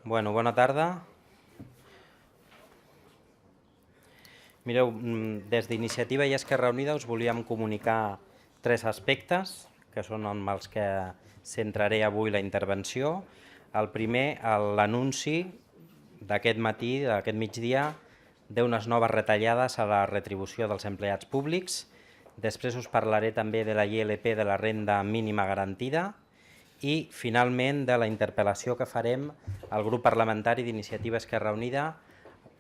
Bona tarda. Mireu, des d'Iniciativa i Esquerra Unida us volíem comunicar tres aspectes, que són amb els que centraré avui la intervenció. El primer, l'anunci d'aquest matí, d'aquest migdia, d'unes noves retallades a la retribució dels empleats públics. Després us parlaré també de la ILP de la renda mínima garantida i, finalment, de la interpel·lació que farem al grup parlamentari d'Iniciativa Esquerra Unida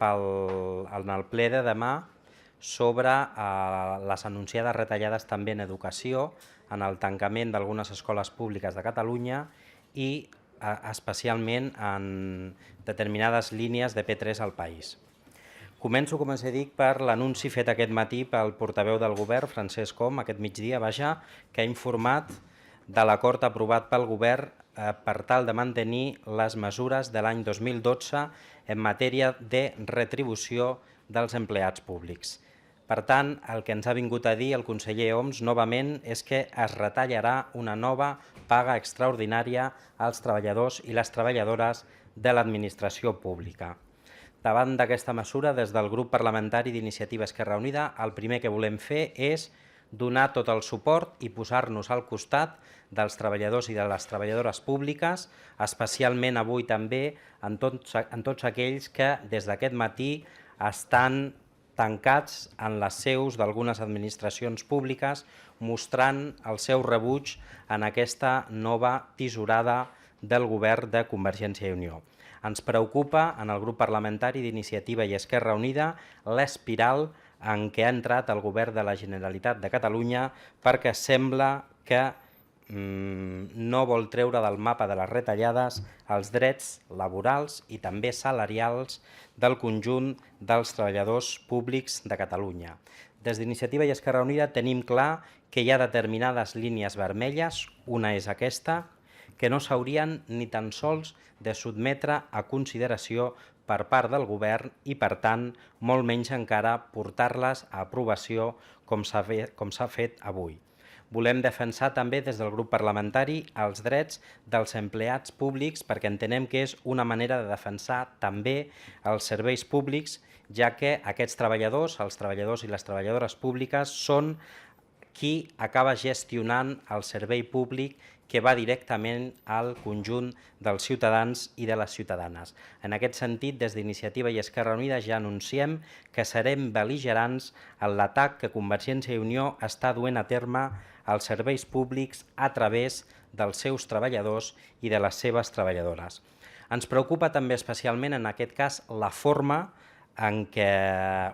en el ple de demà sobre les anunciades retallades també en educació, en el tancament d'algunes escoles públiques de Catalunya i especialment en determinades línies de P3 al país. Començo, com us he dit, per l'anunci fet aquest matí pel portaveu del govern, Francesc Homs, aquest migdia, que ha informat de l'acord aprovat pel govern per tal de mantenir les mesures de l'any 2012 en matèria de retribució dels empleats públics. Per tant, el que ens ha vingut a dir el conseller Homs novament és que es retallarà una nova paga extraordinària als treballadors i les treballadores de l'administració pública. Davant d'aquesta mesura, des del grup parlamentari d'Iniciativa Esquerra Unida, el primer que volem fer és donar tot el suport i posar-nos al costat dels treballadors i de les treballadores públiques, especialment avui també en tots aquells que des d'aquest matí estan tancats en les seus d'algunes administracions públiques, mostrant el seu rebuig en aquesta nova tisorada del govern de Convergència i Unió. Ens preocupa, en el grup parlamentari d'Iniciativa i Esquerra Unida, l'espiral en què ha entrat el govern de la Generalitat de Catalunya perquè sembla que no vol treure del mapa de les retallades els drets laborals i també salarials del conjunt dels treballadors públics de Catalunya. Des d'Iniciativa i Esquerra Unida tenim clar que hi ha determinades línies vermelles, una és aquesta, que no s'haurien ni tan sols de sotmetre a consideració per part del govern i, per tant, molt menys encara portar-les a aprovació com s'ha fet avui. Volem defensar també des del grup parlamentari els drets dels empleats públics perquè entenem que és una manera de defensar també els serveis públics, ja que aquests treballadors, els treballadors i les treballadores públiques, són qui acaba gestionant el servei públic que va directament al conjunt dels ciutadans i de les ciutadanes. En aquest sentit, des d'Iniciativa i Esquerra Unida ja anunciem que serem bel·ligerants en l'atac que Convergència i Unió està duent a terme als serveis públics a través dels seus treballadors i de les seves treballadores. Ens preocupa també especialment en aquest cas la forma en què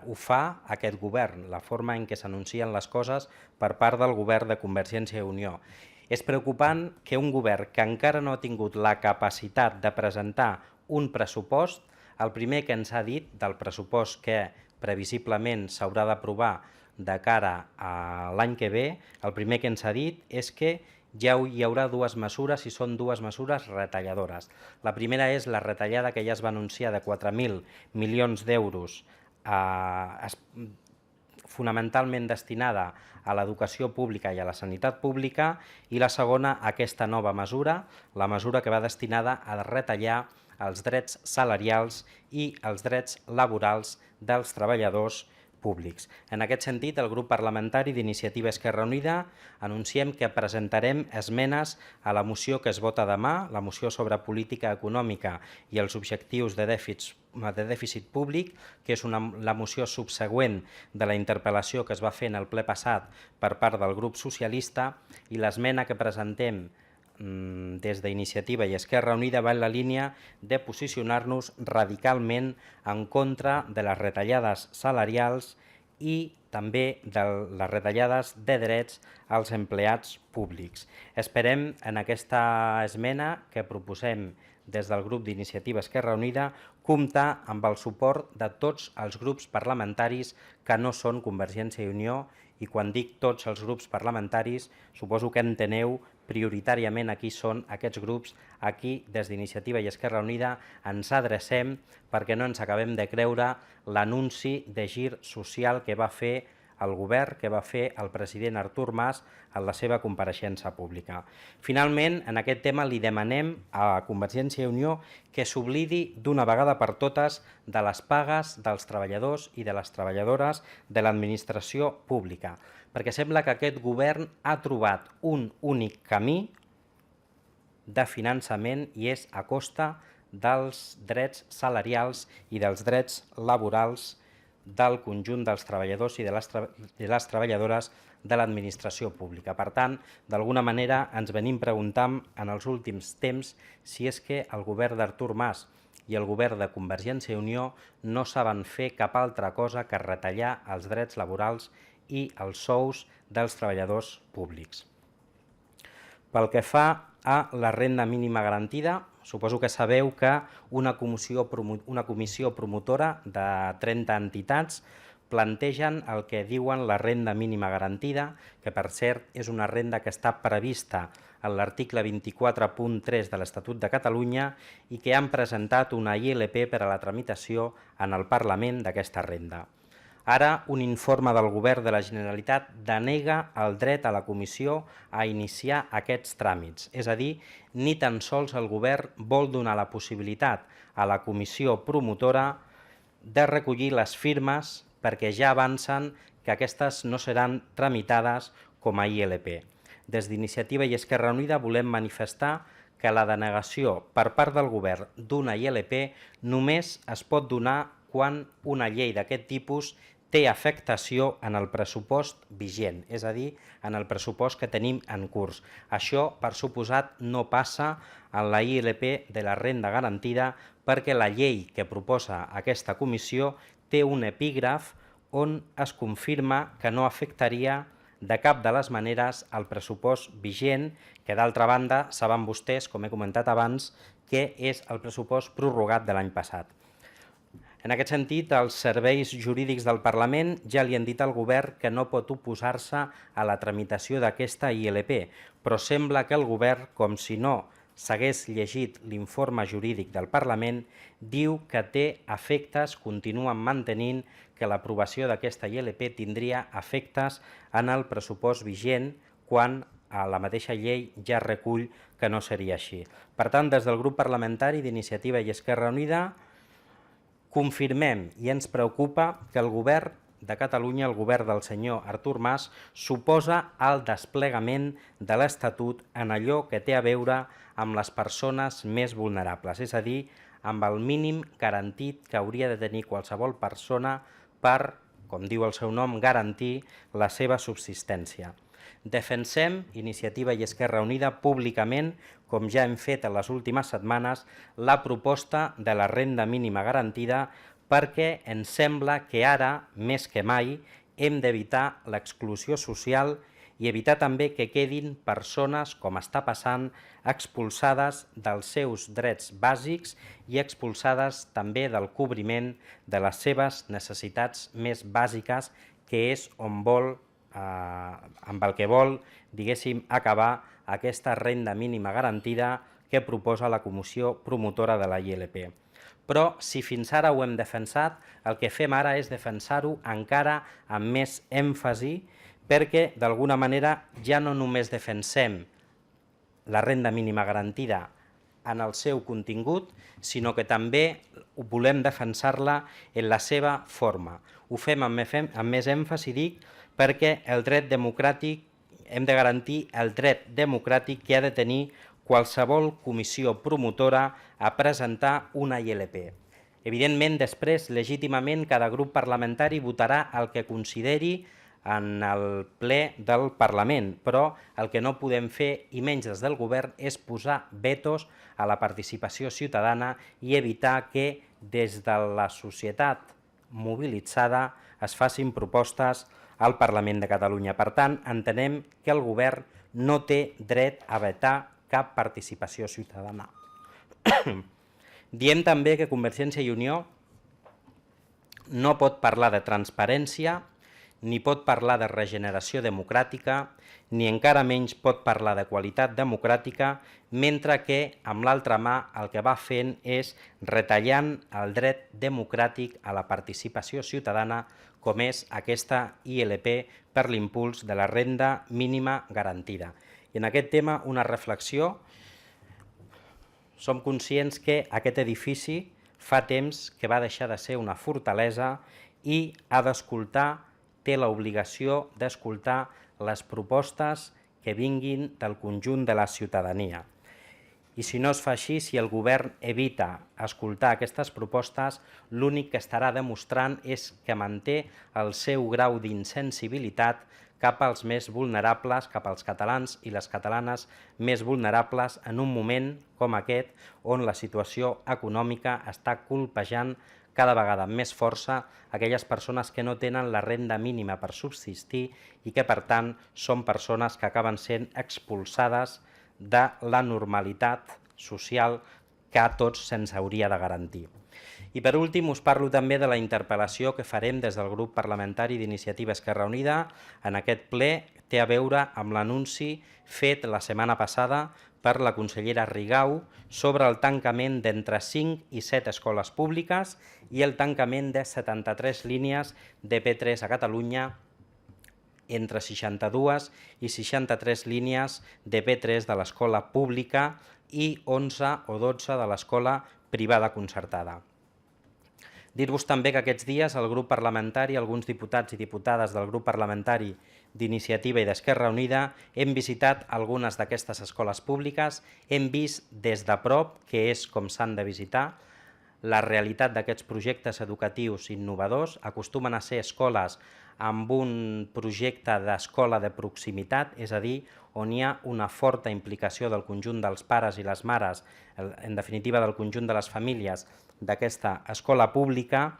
ho fa aquest govern, la forma en què s'anuncien les coses per part del govern de Convergència i Unió. És preocupant que un govern que encara no ha tingut la capacitat de presentar un pressupost, el primer que ens ha dit del pressupost que previsiblement s'haurà d'aprovar de cara a l'any que ve, el primer que ens ha dit és que ja hi haurà dues mesures i són dues mesures retalladores. La primera és la retallada que ja es va anunciar de 4.000 milions d'euros fonamentalment destinada a l'educació pública i a la sanitat pública, i la segona, aquesta nova mesura, la mesura que va destinada a retallar els drets salarials i els drets laborals dels treballadors públics. En aquest sentit, el grup parlamentari d'Iniciativa Esquerra Unida anunciem que presentarem esmenes a la moció que es vota demà, la moció sobre política econòmica i els objectius de dèficit públic, que és la moció subsegüent de la interpel·lació que es va fer en el ple passat per part del grup socialista, i l'esmena que presentem des d'Iniciativa i Esquerra Unida va en la línia de posicionar-nos radicalment en contra de les retallades salarials i també de les retallades de drets als empleats públics. Esperem en aquesta esmena que proposem des del grup d'Iniciativa Esquerra Unida comptar amb el suport de tots els grups parlamentaris que no són Convergència i Unió, i quan dic tots els grups parlamentaris suposo que enteneu prioritàriament a qui són aquests grups. Aquí, des d'Iniciativa i Esquerra Unida, ens adrecem perquè no ens acabem de creure l'anunci de gir social que va fer al govern que va fer el president Artur Mas en la seva compareixença pública. Finalment, en aquest tema li demanem a Convergència i Unió que s'oblidi d'una vegada per totes de les pagues dels treballadors i de les treballadores de l'administració pública, perquè sembla que aquest govern ha trobat un únic camí de finançament i és a costa dels drets salarials i dels drets laborals del conjunt dels treballadors i de les treballadores de l'administració pública. Per tant, d'alguna manera ens venim preguntant en els últims temps si és que el govern d'Artur Mas i el govern de Convergència i Unió no saben fer cap altra cosa que retallar els drets laborals i els sous dels treballadors públics. Pel que fa a la renda mínima garantida, suposo que sabeu que una comissió promotora de 30 entitats plantegen el que diuen la renda mínima garantida, que per cert és una renda que està prevista en l'article 24.3 de l'Estatut de Catalunya i que han presentat una ILP per a la tramitació en el Parlament d'aquesta renda. Ara, un informe del Govern de la Generalitat denega el dret a la Comissió a iniciar aquests tràmits. És a dir, ni tan sols el Govern vol donar la possibilitat a la Comissió promotora de recollir les firmes perquè ja avancen que aquestes no seran tramitades com a ILP. Des d'Iniciativa i Esquerra Unida volem manifestar que la denegació per part del Govern d'una ILP només es pot donar quan una llei d'aquest tipus té afectació en el pressupost vigent, és a dir, en el pressupost que tenim en curs. Això, per suposat, no passa en la ILP de la renda garantida perquè la llei que proposa aquesta comissió té un epígraf on es confirma que no afectaria de cap de les maneres el pressupost vigent, que d'altra banda saben vostès, com he comentat abans, que és el pressupost prorrogat de l'any passat. En aquest sentit, els serveis jurídics del Parlament ja li han dit al Govern que no pot oposar-se a la tramitació d'aquesta ILP, però sembla que el Govern, com si no s'hagués llegit l'informe jurídic del Parlament, diu que té efectes, continuen mantenint que l'aprovació d'aquesta ILP tindria efectes en el pressupost vigent quan a la mateixa llei ja recull que no seria així. Per tant, des del grup parlamentari d'Iniciativa i Esquerra Unida, confirmem i ens preocupa que el govern de Catalunya, el govern del senyor Artur Mas, s'oposa al desplegament de l'Estatut en allò que té a veure amb les persones més vulnerables, és a dir, amb el mínim garantit que hauria de tenir qualsevol persona per, com diu el seu nom, garantir la seva subsistència. Defensem, Iniciativa i Esquerra Unida, públicament, com ja hem fet en les últimes setmanes, la proposta de la renda mínima garantida perquè ens sembla que ara, més que mai, hem d'evitar l'exclusió social i evitar també que quedin persones, com està passant, expulsades dels seus drets bàsics i expulsades també del cobriment de les seves necessitats més bàsiques, que és on vol amb el que vol, diguéssim, acabar aquesta renda mínima garantida que proposa la comissió promotora de la ILP. Però si fins ara ho hem defensat, el que fem ara és defensar-ho encara amb més èmfasi perquè d'alguna manera ja no només defensem la renda mínima garantida en el seu contingut, sinó que també volem defensar-la en la seva forma. Ho fem amb més èmfasi, dic, perquè el dret democràtic, hem de garantir el dret democràtic que ha de tenir qualsevol comissió promotora a presentar una ILP. Evidentment, després, legítimament, cada grup parlamentari votarà el que consideri en el ple del Parlament, però el que no podem fer, i menys des del govern, és posar vetos a la participació ciutadana i evitar que des de la societat mobilitzada es facin propostes al Parlament de Catalunya. Per tant, entenem que el govern no té dret a vetar cap participació ciutadana. Diem també que Convergència i Unió no pot parlar de transparència, ni pot parlar de regeneració democràtica, ni encara menys pot parlar de qualitat democràtica, mentre que amb l'altra mà el que va fent és retallant el dret democràtic a la participació ciutadana, com és aquesta ILP per l'impuls de la renda mínima garantida. I en aquest tema una reflexió. Som conscients que aquest edifici fa temps que va deixar de ser una fortalesa i ha d'escoltar, té l'obligació d'escoltar les propostes que vinguin del conjunt de la ciutadania. I si no es fa així, si el govern evita escoltar aquestes propostes, l'únic que estarà demostrant és que manté el seu grau d'insensibilitat cap als més vulnerables, cap als catalans i les catalanes més vulnerables en un moment com aquest, on la situació econòmica està colpejant cada vegada amb més força aquelles persones que no tenen la renda mínima per subsistir i que, per tant, són persones que acaben sent expulsades de la normalitat social que a tots se'ns hauria de garantir. I per últim us parlo també de la interpel·lació que farem des del grup parlamentari d'Iniciativa Esquerra Unida en aquest ple. Té a veure amb l'anunci fet la setmana passada per la consellera Rigau sobre el tancament d'entre 5 i 7 escoles públiques i el tancament de 73 línies de P3 a Catalunya, entre 62 i 63 línies de P3 de l'escola pública i 11 o 12 de l'escola privada concertada. Dir-vos també que aquests dies el grup parlamentari, alguns diputats i diputades del grup parlamentari d'Iniciativa i d'Esquerra Unida hem visitat algunes d'aquestes escoles públiques, hem vist des de prop, que és com s'han de visitar, la realitat d'aquests projectes educatius innovadors. Acostumen a ser escoles amb un projecte d'escola de proximitat, és a dir, on hi ha una forta implicació del conjunt dels pares i les mares, en definitiva del conjunt de les famílies d'aquesta escola pública,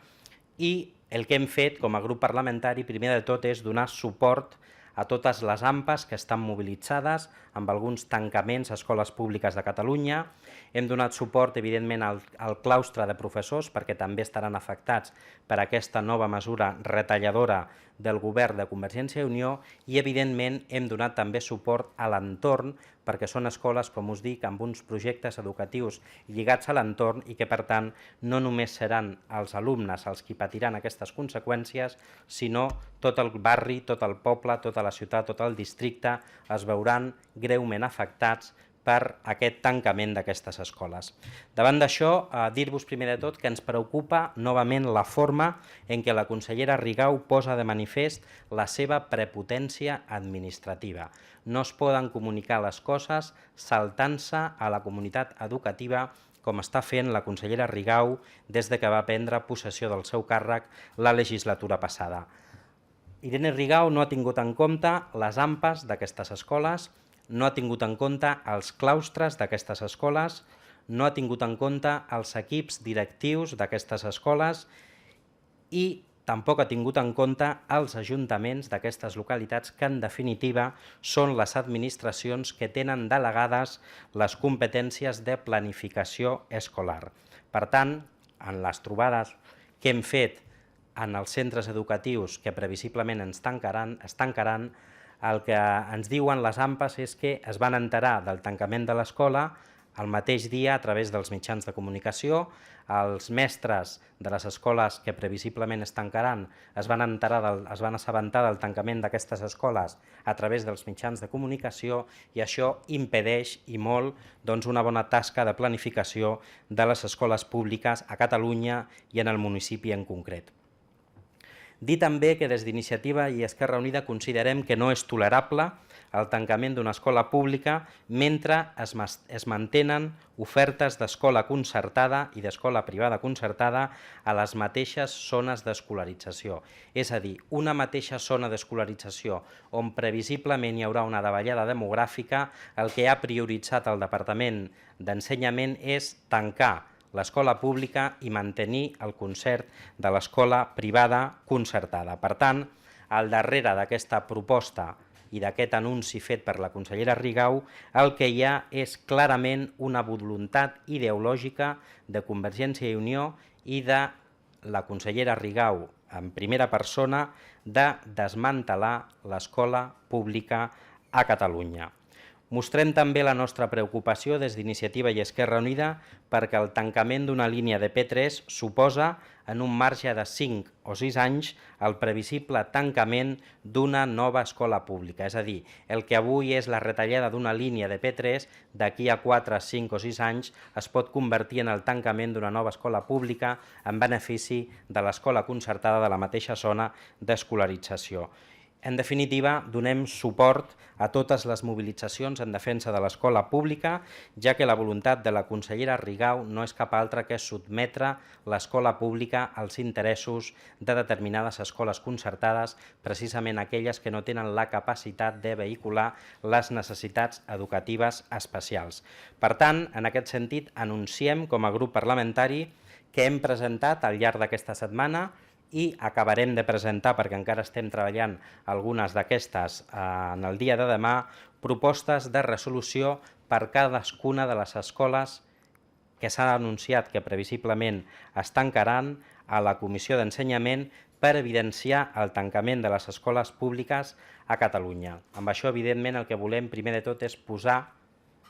i el que hem fet com a grup parlamentari primer de tot és donar suport a totes les AMPAs que estan mobilitzades amb alguns tancaments a escoles públiques de Catalunya. Hem donat suport, evidentment, al claustre de professors perquè també estaran afectats per aquesta nova mesura retalladora del govern de Convergència i Unió i, evidentment, hem donat també suport a l'entorn perquè són escoles, com us dic, amb uns projectes educatius lligats a l'entorn i que, per tant, no només seran els alumnes els qui patiran aquestes conseqüències, sinó tot el barri, tot el poble, tota la ciutat, tot el districte es veuran greument afectats per aquest tancament d'aquestes escoles. Davant d'això, dir-vos primer de tot que ens preocupa novament la forma en què la consellera Rigau posa de manifest la seva prepotència administrativa. No es poden comunicar les coses saltant-se a la comunitat educativa com està fent la consellera Rigau des que va prendre possessió del seu càrrec la legislatura passada. Irene Rigau no ha tingut en compte les AMPAs d'aquestes escoles, no ha tingut en compte els claustres d'aquestes escoles, no ha tingut en compte els equips directius d'aquestes escoles i tampoc ha tingut en compte els ajuntaments d'aquestes localitats que, en definitiva, són les administracions que tenen delegades les competències de planificació escolar. Per tant, en les trobades que hem fet en els centres educatius que previsiblement es tancaran, el que ens diuen les AMPAs és que es van enterar del tancament de l'escola el mateix dia a través dels mitjans de comunicació. Els mestres de les escoles que previsiblement es tancaran es van assabentar del tancament d'aquestes escoles a través dels mitjans de comunicació i això impedeix i molt una bona tasca de planificació de les escoles públiques a Catalunya i en el municipi en concret. Dir també que des d'Iniciativa i Esquerra Unida considerem que no és tolerable el tancament d'una escola pública mentre es mantenen ofertes d'escola concertada i d'escola privada concertada a les mateixes zones d'escolarització. És a dir, una mateixa zona d'escolarització on previsiblement hi haurà una davallada demogràfica, el que ha prioritzat el Departament d'Ensenyament és tancar l'escola pública i mantenir el concert de l'escola privada concertada. Per tant, al darrere d'aquesta proposta i d'aquest anunci fet per la consellera Rigau, el que hi ha és clarament una voluntat ideològica de Convergència i Unió i de la consellera Rigau en primera persona de desmantelar l'escola pública a Catalunya. Mostrem també la nostra preocupació des d'Iniciativa i Esquerra Unida perquè el tancament d'una línia de P3 suposa, en un marge de 5 o 6 anys, el previsible tancament d'una nova escola pública. És a dir, el que avui és la retallada d'una línia de P3, d'aquí a 4, 5 o 6 anys es pot convertir en el tancament d'una nova escola pública en benefici de l'escola concertada de la mateixa zona d'escolarització. En definitiva, donem suport a totes les mobilitzacions en defensa de l'escola pública, ja que la voluntat de la consellera Rigau no és cap altra que sotmetre l'escola pública als interessos de determinades escoles concertades, precisament aquelles que no tenen la capacitat de vehicular les necessitats educatives especials. Per tant, en aquest sentit, anunciem com a grup parlamentari que hem presentat al llarg d'aquesta setmana i acabarem de presentar, perquè encara estem treballant algunes d'aquestes en el dia de demà, propostes de resolució per cadascuna de les escoles que s'ha anunciat que previsiblement es tancaran a la Comissió d'Ensenyament per evidenciar el tancament de les escoles públiques a Catalunya. Amb això, evidentment, el que volem primer de tot és posar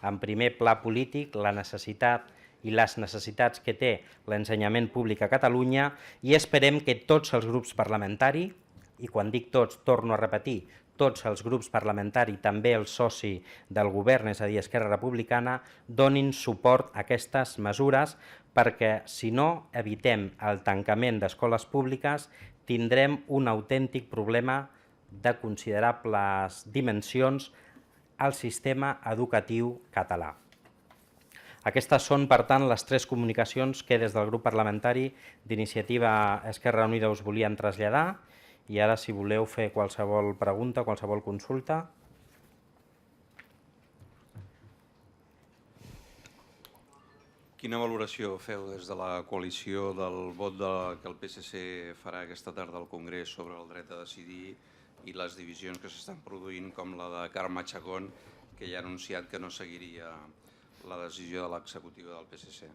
en primer pla polític la necessitat i les necessitats que té l'ensenyament públic a Catalunya i esperem que tots els grups parlamentaris, i quan dic tots, torno a repetir, tots els grups parlamentaris, també el soci del govern, és a dir, Esquerra Republicana, donin suport a aquestes mesures perquè, si no evitem el tancament d'escoles públiques, tindrem un autèntic problema de considerables dimensions al sistema educatiu català. Aquestes són, per tant, les tres comunicacions que des del grup parlamentari d'Iniciativa Esquerra Unida us volíem traslladar i ara, si voleu fer qualsevol pregunta, qualsevol consulta. Quina valoració feu des de la coalició del vot que el PSC farà aquesta tarda al Congrés sobre el dret a decidir i les divisions que s'estan produint, com la de Carme Chacón, que ja ha anunciat que no seguiria la decisió de l'executiva del PSC?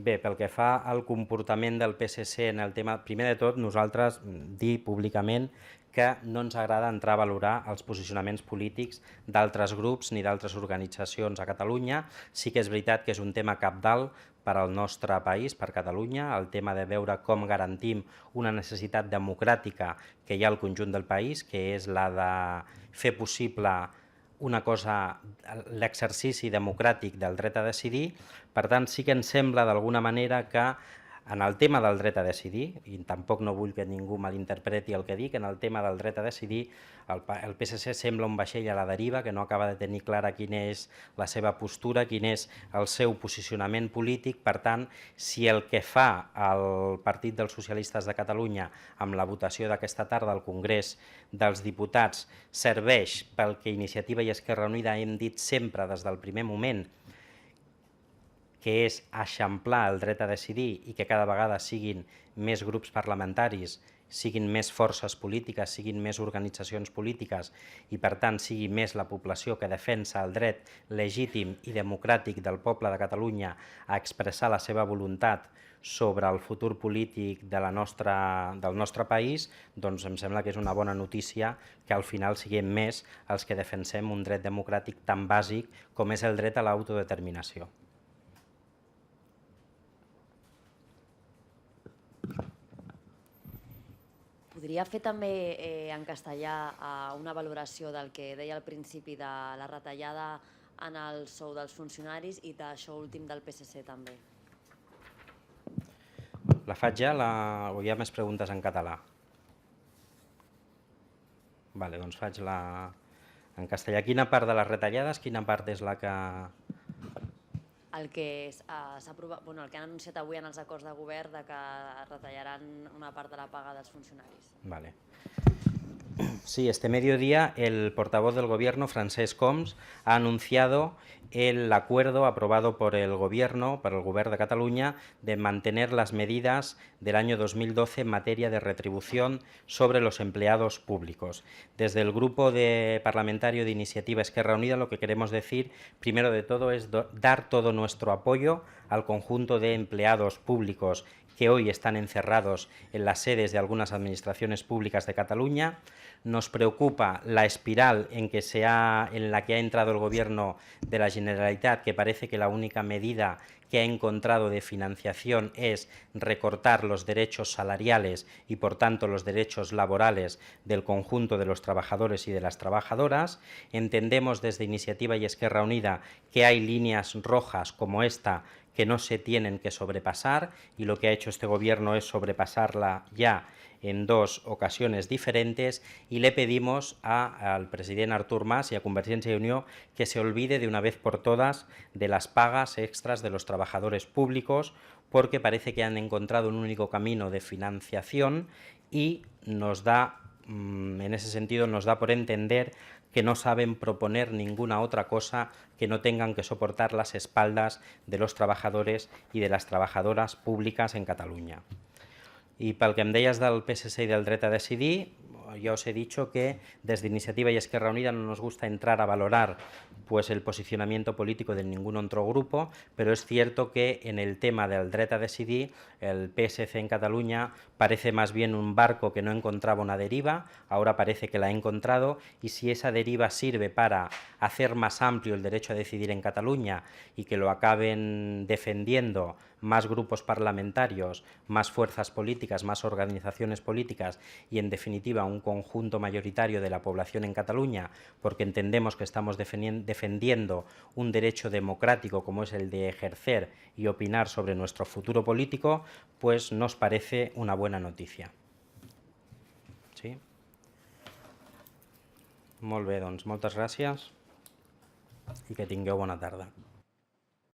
Bé, pel que fa al comportament del PSC en el tema, primer de tot, nosaltres dir públicament que no ens agrada entrar a valorar els posicionaments polítics d'altres grups ni d'altres organitzacions a Catalunya. Sí que és veritat que és un tema cabdal per al nostre país, per Catalunya, el tema de veure com garantim una necessitat democràtica que hi ha al conjunt del país, que és la de fer possible una cosa, l'exercici democràtic del dret a decidir. Per tant, sí que ens sembla d'alguna manera que en el tema del dret a decidir, i tampoc no vull que ningú malinterpreti el que dic, en el tema del dret a decidir, el PSC sembla un vaixell a la deriva que no acaba de tenir clara quina és la seva postura, quin és el seu posicionament polític. Per tant, si el que fa el Partit dels Socialistes de Catalunya amb la votació d'aquesta tarda al Congrés dels Diputats serveix pel que Iniciativa i Esquerra Unida hem dit sempre des del primer moment, que és eixamplar el dret a decidir i que cada vegada siguin més grups parlamentaris, siguin més forces polítiques, siguin més organitzacions polítiques i, per tant, sigui més la població que defensa el dret legítim i democràtic del poble de Catalunya a expressar la seva voluntat sobre el futur polític del nostre país, doncs em sembla que és una bona notícia que al final siguem més els que defensem un dret democràtic tan bàsic com és el dret a l'autodeterminació. Podria fer també en castellà una valoració del que deia al principi de la retallada en el sou dels funcionaris i d'això últim del PSC també. La faig ja o hi ha més preguntes en català? Vale, doncs faig la en castellà. Quina part de les retallades, quina part és la que... El que han anunciat avui en els acords de govern de que retallaran una part de la paga dels funcionaris. Vale. Sí, este mediodía el portavoz del Gobierno, Francesc Homs, ha anunciado el acuerdo aprobado por el Gobierno, por el Gobierno de Cataluña, de mantener las medidas del año 2012 en materia de retribución sobre los empleados públicos. Desde el grupo parlamentario de Iniciativa Esquerra Unida lo que queremos decir, primero de todo, es dar todo nuestro apoyo al conjunto de empleados públicos que hoy están encerrados en las sedes de algunas administraciones públicas de Cataluña. Nos preocupa la espiral en la que ha entrado el Gobierno de la Generalitat, que parece que la única medida que ha encontrado de financiación es recortar los derechos salariales y, por tanto, los derechos laborales del conjunto de los trabajadores y de las trabajadoras. Entendemos desde Iniciativa y Esquerra Unida que hay líneas rojas como esta que no se tienen que sobrepasar, y lo que ha hecho este Gobierno es sobrepasarla ya en dos ocasiones diferentes, y le pedimos al president Artur Mas y a Convergencia y Unió que se olvide de una vez por todas de las pagas extras de los trabajadores públicos, porque parece que han encontrado un único camino de financiación y nos da, en ese sentido, nos da por entender que no saben proponer ninguna otra cosa que no tengan que soportar las espaldas de los trabajadores y de las trabajadoras públicas en Cataluña. Y pel que em deies del PSC y del dret a decidir, ya os he dicho que desde Iniciativa y Esquerra Unida no nos gusta entrar a valorar pues el posicionamiento político de ningún otro grupo, pero es cierto que en el tema del dret a decidir el PSC en Cataluña parece más bien un barco que no encontraba una deriva, ahora parece que la ha encontrado, y si esa deriva sirve para hacer más amplio el derecho a decidir en Cataluña y que lo acaben defendiendo más grupos parlamentarios, más fuerzas políticas, más organizaciones políticas y, en definitiva, un conjunto mayoritario de la población en Cataluña, porque entendemos que estamos defendiendo un derecho democrático como es el de ejercer y opinar sobre nuestro futuro político, pues nos parece una buena noticia. Sí? Molt bé, doncs moltes gràcies i que tingueu bona tarda.